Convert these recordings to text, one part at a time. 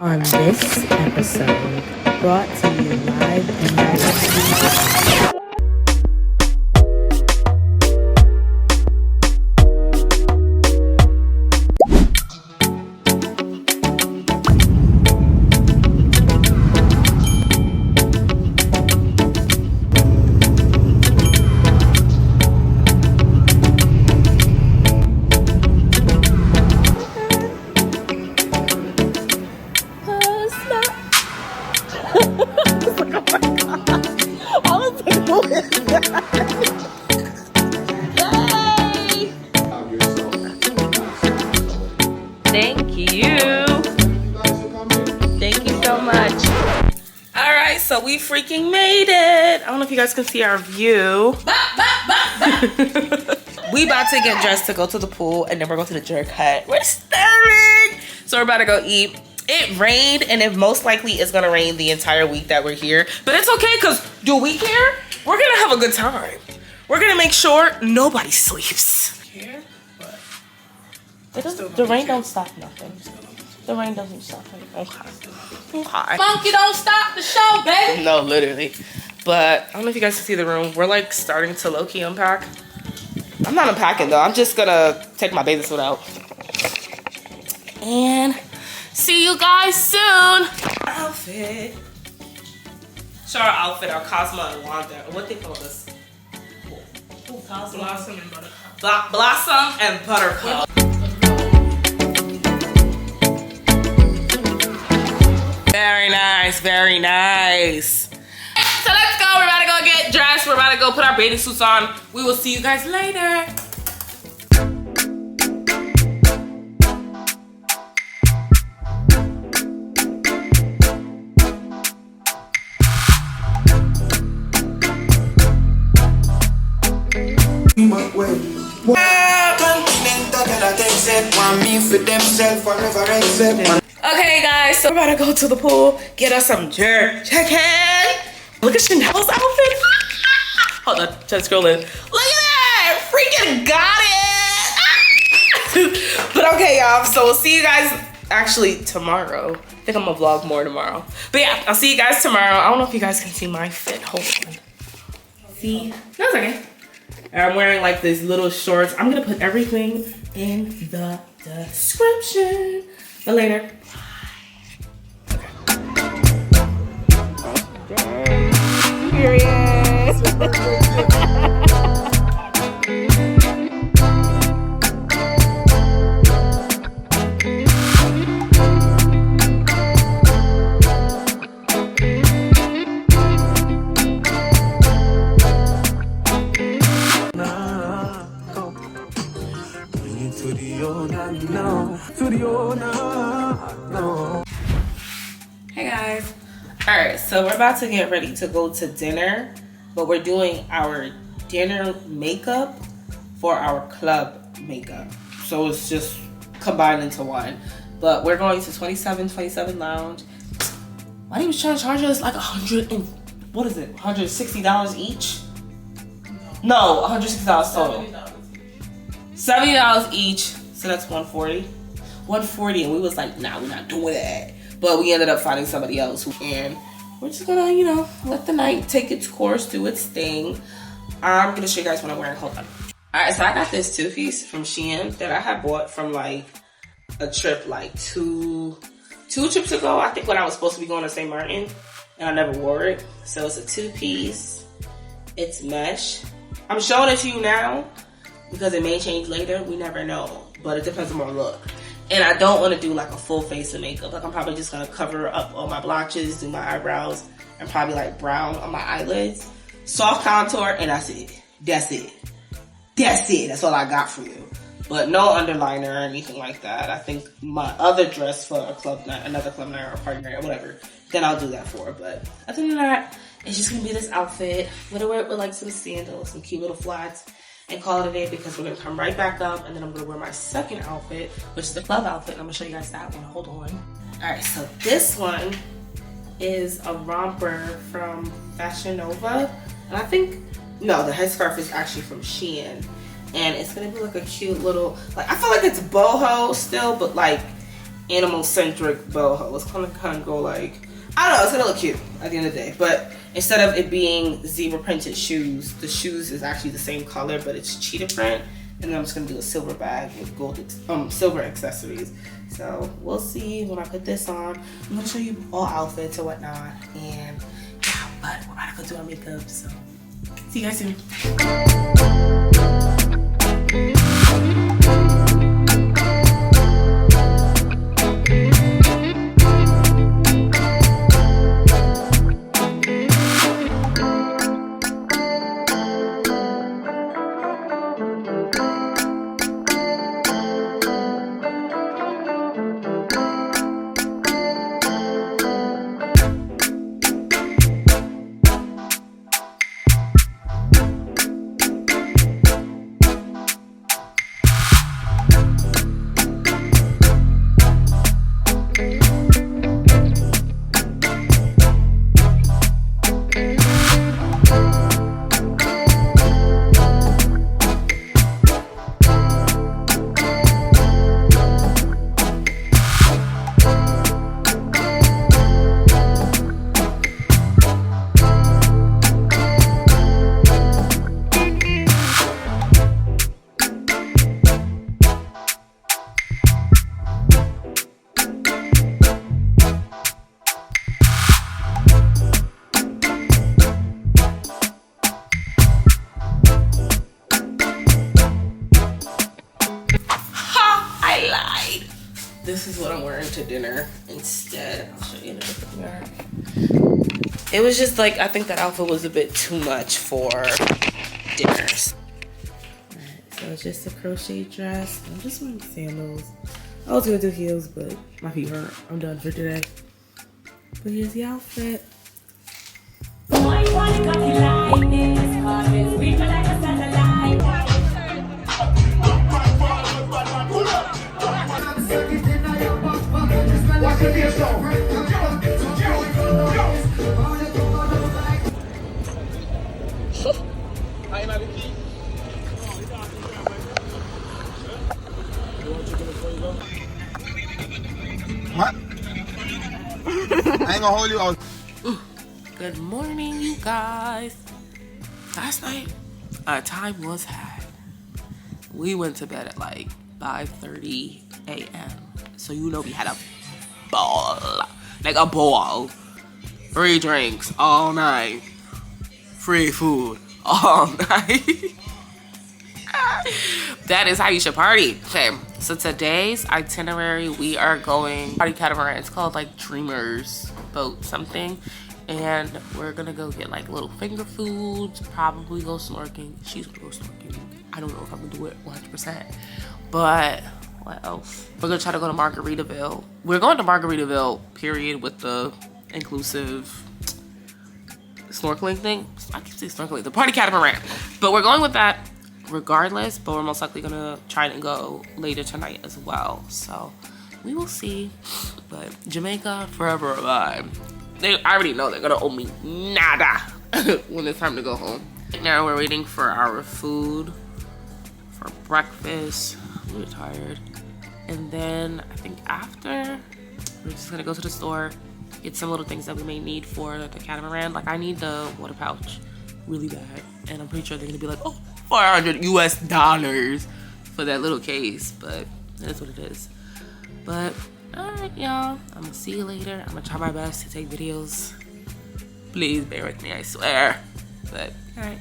On this episode, brought to you live and direct. Thank you. Thank you so much. All right, so we freaking made it. I don't know if you guys can see our view. We about to get dressed to go to the pool, and then we're going to the jerk hut. We're starving. So we're about to go eat. It rained, and it most likely is gonna rain the entire week that we're here. But it's okay, because do we care? We're gonna have a good time. We're gonna make sure nobody sleeps. Here? The rain don't stop nothing. The rain doesn't stop anything. Okay. Monkey don't stop the show, baby. No, literally. But I don't know if you guys can see the room. We're like starting to low-key unpack. I'm not unpacking though. I'm just gonna take my bathing suit out. And see you guys soon. Outfit. Show our outfit, our Cosmo and Wanda. What they call this? Blossom and Buttercup. Blossom and Buttercup. Very nice, very nice. So let's go. We're about to go get dressed. We're about to go put our bathing suits on. We will see you guys later. Okay guys, so we're about to go to the pool, get us some jerk chicken. Look at Chanel's outfit. Hold on, just scroll in. Look at that, freaking got it. But okay y'all, so we'll see you guys actually tomorrow. I think I'm gonna vlog more tomorrow. But yeah, I'll see you guys tomorrow. I don't know if you guys can see my fit, hold on. See, that's okay. And I'm wearing like these little shorts. I'm gonna put everything in the description. But later. Bye. Period. Hey guys. Alright, so we're about to get ready to go to dinner, but we're doing our dinner makeup for our club makeup. So it's just combined into one. But we're going to 27 Lounge. Why he was trying to charge us like $160 each? No, $160 total. $70 each, so that's $140. $140, and we was like, nah, we're not doing that. But we ended up finding somebody else and we're just gonna, you know, let the night take its course, do its thing. I'm gonna show you guys what I'm wearing. Hold on. All right, so I got this two-piece from Shein that I had bought from like a trip like two trips ago. I think when I was supposed to be going to St. Martin, and I never wore it. So it's a two-piece. It's mesh. I'm showing it to you now because it may change later. We never know, but it depends on my look. And I don't want to do like a full face of makeup. Like I'm probably just going to cover up all my blotches, do my eyebrows, and probably like brown on my eyelids. Soft contour, and that's it. That's it. That's it. That's all I got for you. But no underliner or anything like that. I think my other dress for a club night, another club night or a party night or whatever, then I'll do that for. But other than that, it's just going to be this outfit. I'm going to wear it with like some sandals, some cute little flats, and call it a day because we're gonna come right back up and then I'm gonna wear my second outfit, which is the club outfit, and I'm gonna show you guys that one. Hold on. All right, so this one is a romper from Fashion Nova. And I think, no, the headscarf is actually from Shein. And it's gonna be like a cute little, like, I feel like it's boho still, but like, animal centric boho. It's gonna kind of go like, I don't know, it's gonna look cute at the end of the day. But instead of it being zebra printed shoes, the shoes is actually the same color, but it's cheetah print. And then I'm just gonna do a silver bag with gold, silver accessories. So we'll see when I put this on. I'm gonna show you all outfits and whatnot. And yeah, but we're about to go do our makeup. So see you guys soon. This is what I'm wearing to dinner instead. I'll show you in a different mirror. It was just like, I think that outfit was a bit too much for dinners. Alright, so it's just a crochet dress. I'm just wearing sandals. I was gonna do heels, but my feet hurt. I'm done for today. But here's the outfit. What? I ain't gonna hold you out. Good morning, you guys. Last night, our time was had. We went to bed at like 5:30 a.m. So you know we had a ball. Like a ball. Free drinks all night. Free food all night. That is how you should party. Okay, so today's itinerary, we are going party Catamaran. It's called like Dreamers boat something. And we're gonna go get like little finger foods, probably go snorkeling. She's gonna go snorkeling. I don't know if I'm gonna do it 100%. But what else? We're gonna try to go to Margaritaville. We're going to Margaritaville, period, with the inclusive snorkeling thing. I keep saying snorkeling, the party Catamaran. But we're going with that regardless, but we're most likely gonna try and go later tonight as well. So we will see. But Jamaica, forever alive. I already know they're gonna owe me nada when it's time to go home. Right now we're waiting for our food for breakfast. We're tired. And then I think after, we're just gonna go to the store, get some little things that we may need for the Catamaran. Like I need the water pouch really bad. And I'm pretty sure they're gonna be like, oh, $400 US for that little case. But that's what it is. But alright, y'all. I'm gonna see you later. I'm gonna try my best to take videos. Please bear with me, I swear. But alright.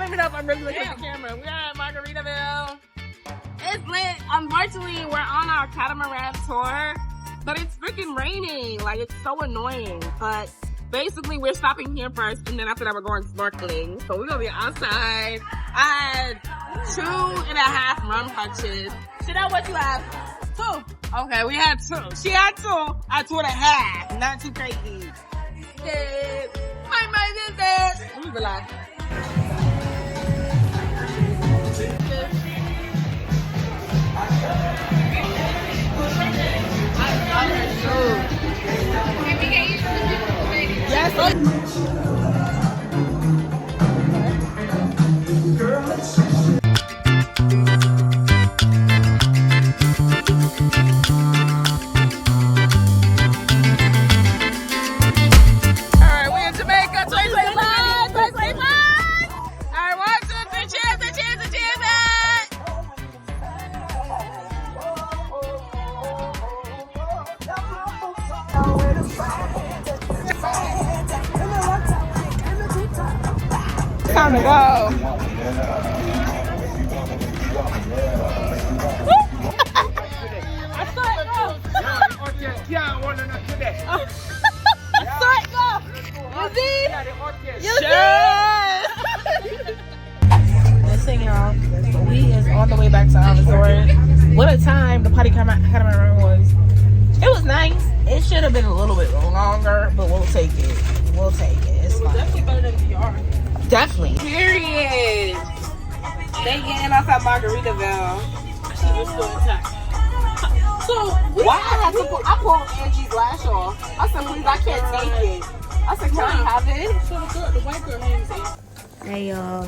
don't even know if I'm really looking at the camera. We're at Margaritaville. It's lit. Unfortunately, we're on our Catamaran tour, but it's freaking raining. Like, it's so annoying. But basically, we're stopping here first, and then after that, we're going snorkeling. So we're gonna be outside. I had 2.5 rum punches. Chanel, what you have? 2. Okay, we had 2. She had 2. I had 2.5. Not too crazy. Yes. My business. Let me relax. Yes. Alright, we're in Jamaica 2025. 2025. Alright, 1, 2, 3, cheers, cheers, cheers, time to go. I saw it go. I saw it go. You see? You see? Listen, y'all. We is on the way back to our resort. What a time the party Catamaran was. It was nice. It should have been a little bit longer, but we'll take it. We'll take it. It's fine. Definitely better than VR. Definitely. Period. They getting off at Margaritaville. We're still intact. So why I pulled Angie's lash off. I said, please, I can't take it. I said, can I have it? So the white girl hands it. Hey y'all.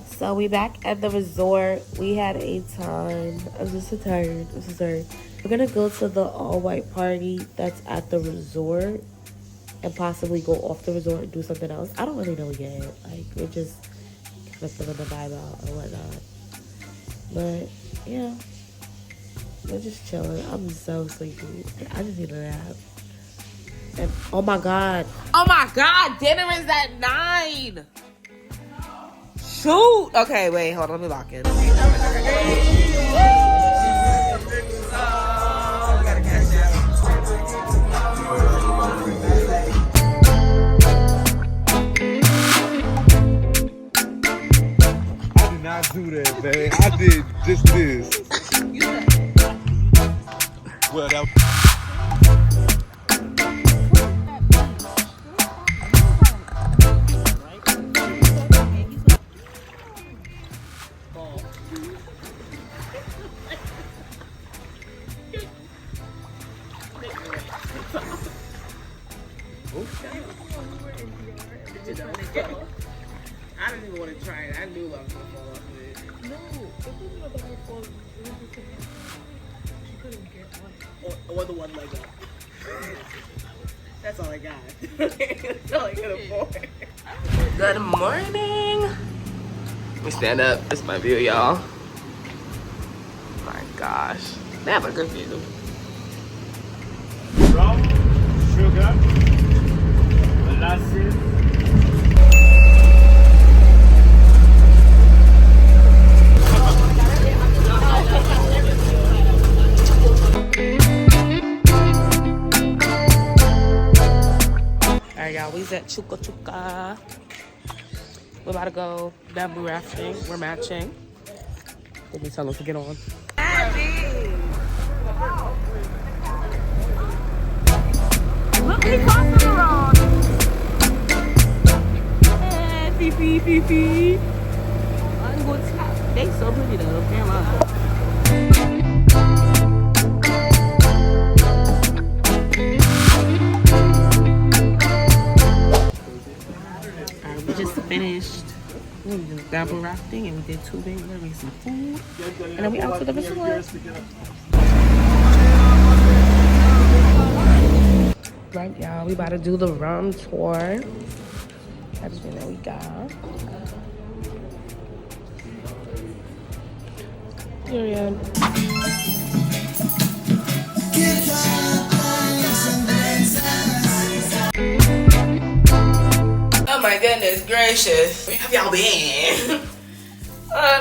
So we back at the resort. We had a time. I'm just so tired. I'm so sorry. We're gonna go to the all-white party that's at the resort and possibly go off the resort and do something else. I don't really know yet. Like, we're just kind of filling the vibe out or whatnot. But yeah, we're just chilling. I'm so sleepy. I just need a nap. And oh my god, dinner is at 9. Shoot. Okay, wait, hold on. Let me lock in. Do that, man. I did just this. Well, that I didn't even want to try it. I knew I was going to fall off of it. No, it wasn't about her fall. She couldn't get one. Or the one leg up. That's all I got. That's all I could afford. Good morning. Let me stand up. This is my view, y'all. My gosh. They have a good view. Rum, sugar, molasses. Alright, y'all, we's at Chuka Chuka. We're about to go bamboo rafting. We're matching. Let me tell them to get on. Look, we crossing the road. Hey, Fifi. I'm going to stop. They so pretty though. Damn, Alright, we just finished bamboo rafting and we did tubing. We're gonna make some food. And then we out to the resort. Right, y'all, we about to do the rum tour. Everything that we got. Period. Oh my goodness gracious. We have y'all been?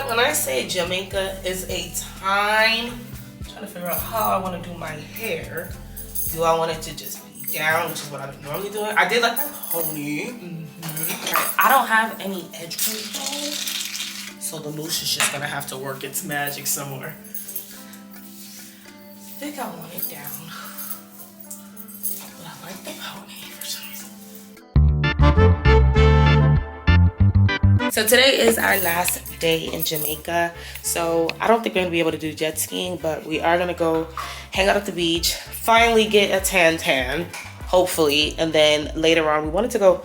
When I say Jamaica is a time, I'm trying to figure out how I want to do my hair. Do I want it to just be down, which is what I've been normally doing? I did like that pony. I don't have any edge control, so the mousse is just gonna have to work its magic somewhere. I think I want it down, but I like the pony for some reason. So today is our last day in Jamaica. So I don't think we're gonna be able to do jet skiing, but we are gonna go hang out at the beach, finally get a tan, hopefully. And then later on, we wanted to go,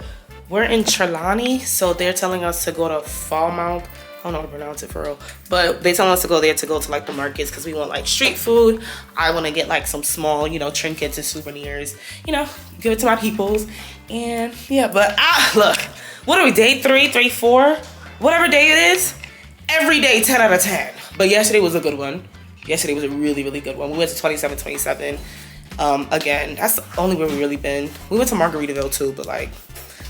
we're in Trelawney, so they're telling us to go to Falmouth. I don't know how to pronounce it for real, but they telling us to go there to go to like the markets because we want like street food. I want to get like some small, you know, trinkets and souvenirs, you know, give it to my peoples. And yeah, but look, what are we, day 3, 4? Whatever day it is, every day 10 out of 10. But yesterday was a good one. Yesterday was a really, really good one. We went to 27. Again, that's the only where we really been. We went to Margaritaville too, but like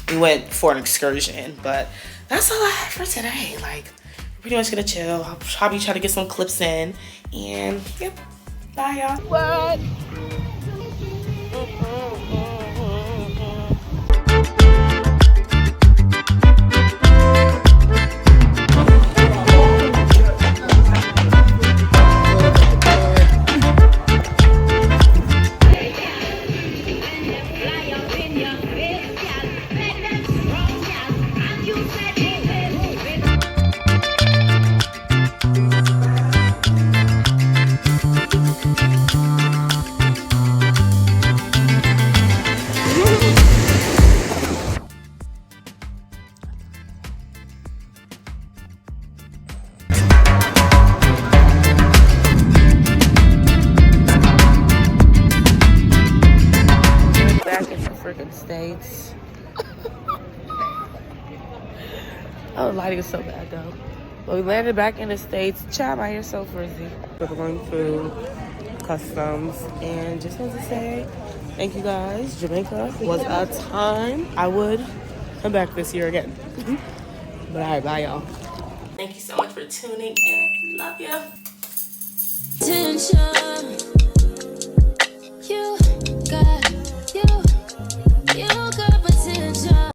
we went for an excursion. But that's all I have for today. Like, pretty much gonna chill. I'll probably try to get some clips in. And yep, bye y'all. What? States. Oh, the lighting is so bad though. But we landed back in the States. Child, by yourself, Rizzy. We're going through customs and just want to say thank you guys. Jamaica was a time. I would come back this year again. But all right, bye y'all. Thank you so much for tuning in. Love you. Attention. You got you got